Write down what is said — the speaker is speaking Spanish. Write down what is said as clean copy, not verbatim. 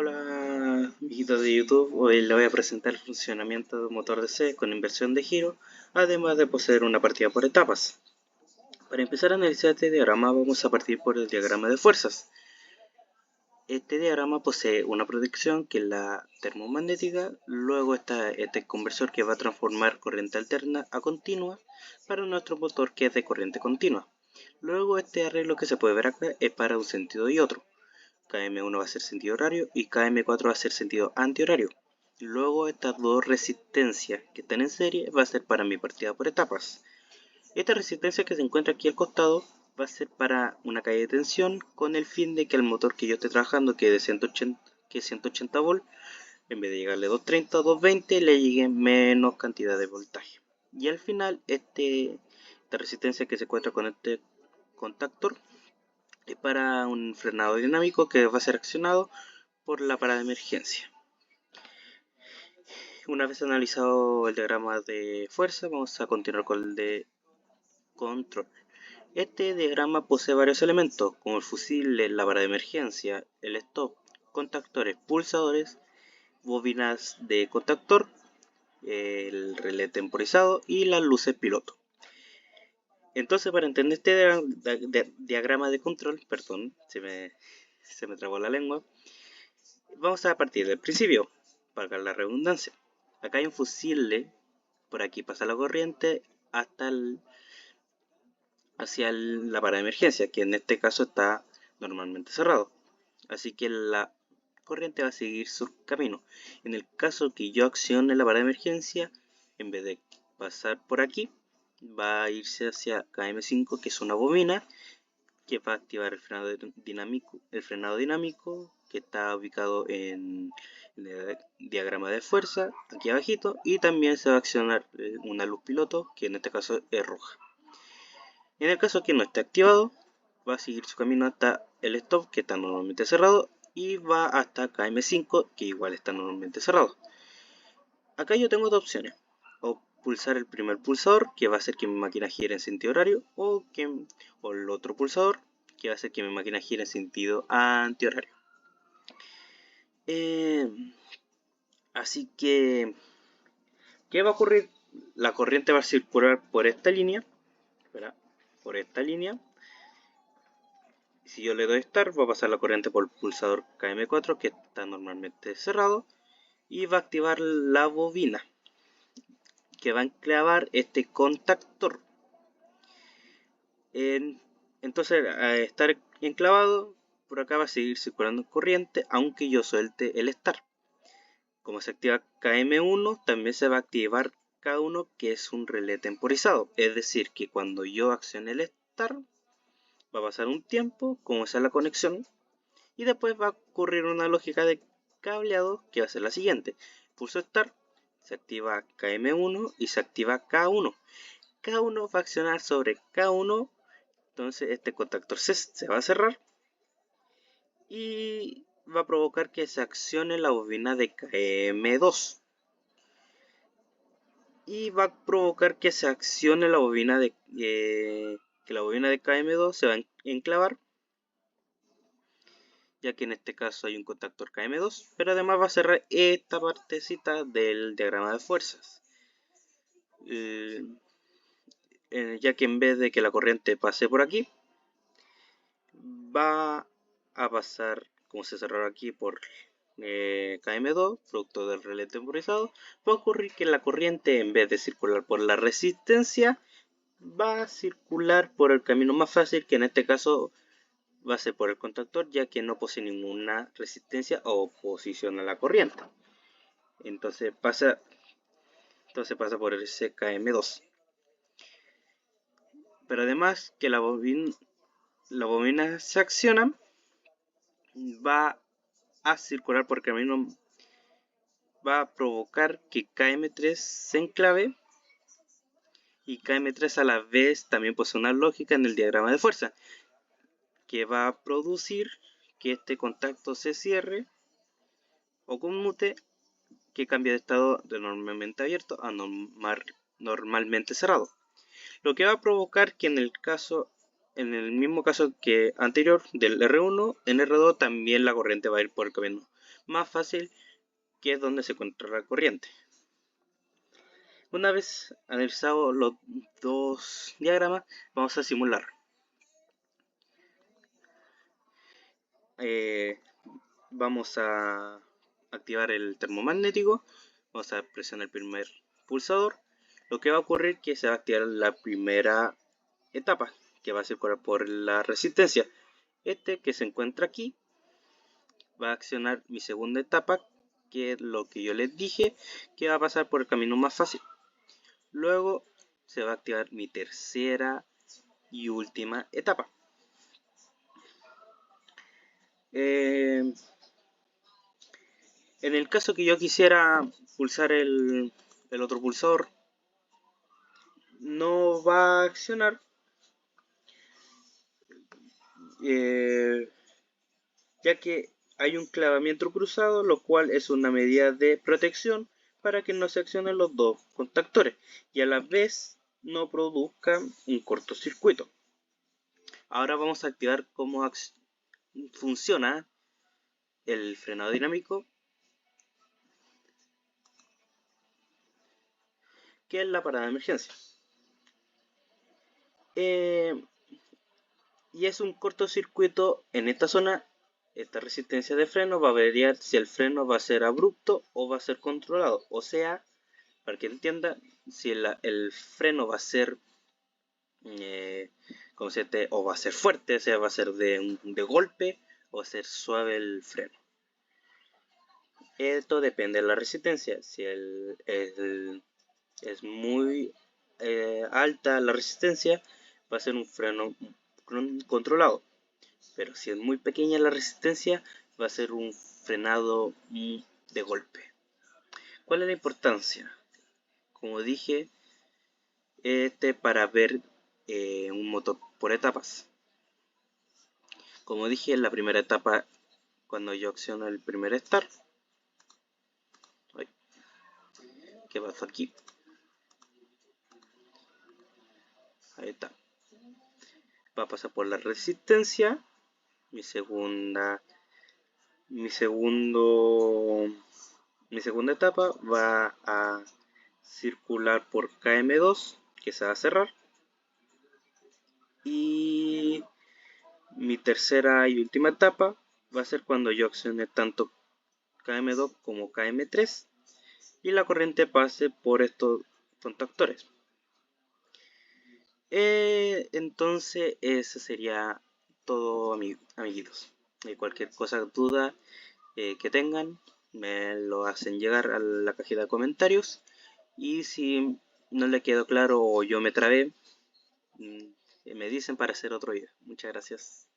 Hola, amiguitos de YouTube. Hoy les voy a presentar el funcionamiento de un motor DC con inversión de giro, además de poseer una partida por etapas. Para empezar a analizar este diagrama vamos a partir por el diagrama de fuerzas. Este diagrama posee una protección que es la termomagnética, luego está este conversor que va a transformar corriente alterna a continua para nuestro motor que es de corriente continua. Luego este arreglo que se puede ver acá es para un sentido y otro. KM1 va a ser sentido horario y KM4 va a ser sentido antihorario. Luego estas dos resistencias que están en serie va a ser para mi partida por etapas. Esta resistencia que se encuentra aquí al costado va a ser para una caída de tensión con el fin de que el motor que yo esté trabajando, que es de 180 volt, en vez de llegarle 230 o 220 le llegue menos cantidad de voltaje. Y al final esta resistencia que se encuentra con este contactor es para un frenado dinámico que va a ser accionado por la parada de emergencia. Una vez analizado el diagrama de fuerza, vamos a continuar con el de control. Este diagrama posee varios elementos, como el fusible, la parada de emergencia, el stop, contactores, pulsadores, bobinas de contactor, el relé temporizado y las luces piloto. Entonces, para entender este diagrama de control, perdón, se me trabó la lengua, vamos a partir del principio, para la redundancia. Acá hay un fusible, por aquí pasa la corriente hacia la parada de emergencia, que en este caso está normalmente cerrado. Así que la corriente va a seguir su camino. En el caso que yo accione la parada de emergencia, en vez de pasar por aquí, va a irse hacia KM5, que es una bobina que va a activar el frenado dinámico que está ubicado en el diagrama de fuerza aquí abajito, y también se va a accionar una luz piloto que en este caso es roja. En el caso que no esté activado, va a seguir su camino hasta el stop, que está normalmente cerrado, y va hasta KM5, que igual está normalmente cerrado. Acá yo tengo dos opciones: o pulsar el primer pulsador, que va a hacer que mi máquina gire en sentido horario, o el otro pulsador, que va a hacer que mi máquina gire en sentido antihorario. Así que, ¿qué va a ocurrir? La corriente va a circular por esta línea, por esta línea. Si yo le doy Start, va a pasar la corriente por el pulsador KM4, que está normalmente cerrado, y va a activar la bobina, que va a enclavar este contactor. Entonces, al estar enclavado, por acá va a seguir circulando corriente, aunque yo suelte el Start. Como se activa KM1, también se va a activar K1, que es un relé temporizado. Es decir, que cuando yo accione el Start, va a pasar un tiempo, como sea la conexión, y después va a ocurrir una lógica de cableado que va a ser la siguiente: pulso Start, se activa KM1 y se activa K1. K1 va a accionar sobre K1, entonces este contactor se va a cerrar y va a provocar que se accione la bobina de KM2. Y va a provocar que se accione la bobina que la bobina de KM2 se va a enclavar, ya que en este caso hay un contactor KM2, pero además va a cerrar esta partecita del diagrama de fuerzas, ya que en vez de que la corriente pase por aquí, va a pasar, como se cerró aquí, por KM2, producto del relé temporizado. Va a ocurrir que la corriente, en vez de circular por la resistencia, va a circular por el camino más fácil, que en este caso va a ser por el contactor, ya que no posee ninguna resistencia o oposición a la corriente. Entonces pasa por el KM2. Pero además que la bobina se acciona, va a circular por el camino, va a provocar que KM3 se enclave, y KM3 a la vez también posee una lógica en el diagrama de fuerza que va a producir que este contacto se cierre o conmute, que cambie de estado de normalmente abierto a normalmente cerrado, lo que va a provocar que en el mismo caso que anterior del R1, en R2 también la corriente va a ir por el camino más fácil, que es donde se encuentra la corriente. Una vez analizados los dos diagramas, vamos a simular. Vamos a activar el termomagnético, vamos a presionar el primer pulsador. Lo que va a ocurrir es que se va a activar la primera etapa, que va a circular por la resistencia. Este que se encuentra aquí va a accionar mi segunda etapa, que es lo que yo les dije, que va a pasar por el camino más fácil. Luego se va a activar mi tercera y última etapa. En el caso que yo quisiera pulsar el otro pulsador, no va a accionar, ya que hay un clavamiento cruzado, lo cual es una medida de protección para que no se accionen los dos contactores y a la vez no produzca un cortocircuito. Ahora vamos a activar cómo funciona el frenado dinámico, que es la parada de emergencia. Y es un cortocircuito en esta zona. Esta resistencia de freno va a variar si el freno va a ser abrupto o va a ser controlado. O sea, para que entienda, si el freno va a ser o va a ser fuerte, o sea, va a ser de golpe o va a ser suave el freno. Esto depende de la resistencia. Si es muy alta la resistencia, va a ser un freno controlado. Pero si es muy pequeña la resistencia, va a ser un frenado de golpe. ¿Cuál es la importancia? Como dije, para ver un motor por etapas. Como dije, en la primera etapa, cuando yo acciono el primer start, ¿qué pasó aquí? Ahí está. Va a pasar por la resistencia. Mi segunda etapa va a circular por KM2, que se va a cerrar. Y mi tercera y última etapa va a ser cuando yo accione tanto KM2 como KM3 y la corriente pase por estos contactores. Entonces eso sería todo, amiguitos. Cualquier cosa, duda que tengan, me lo hacen llegar a la cajita de comentarios. Y si no le quedó claro o yo me trabé, me dicen para hacer otro video. Muchas gracias.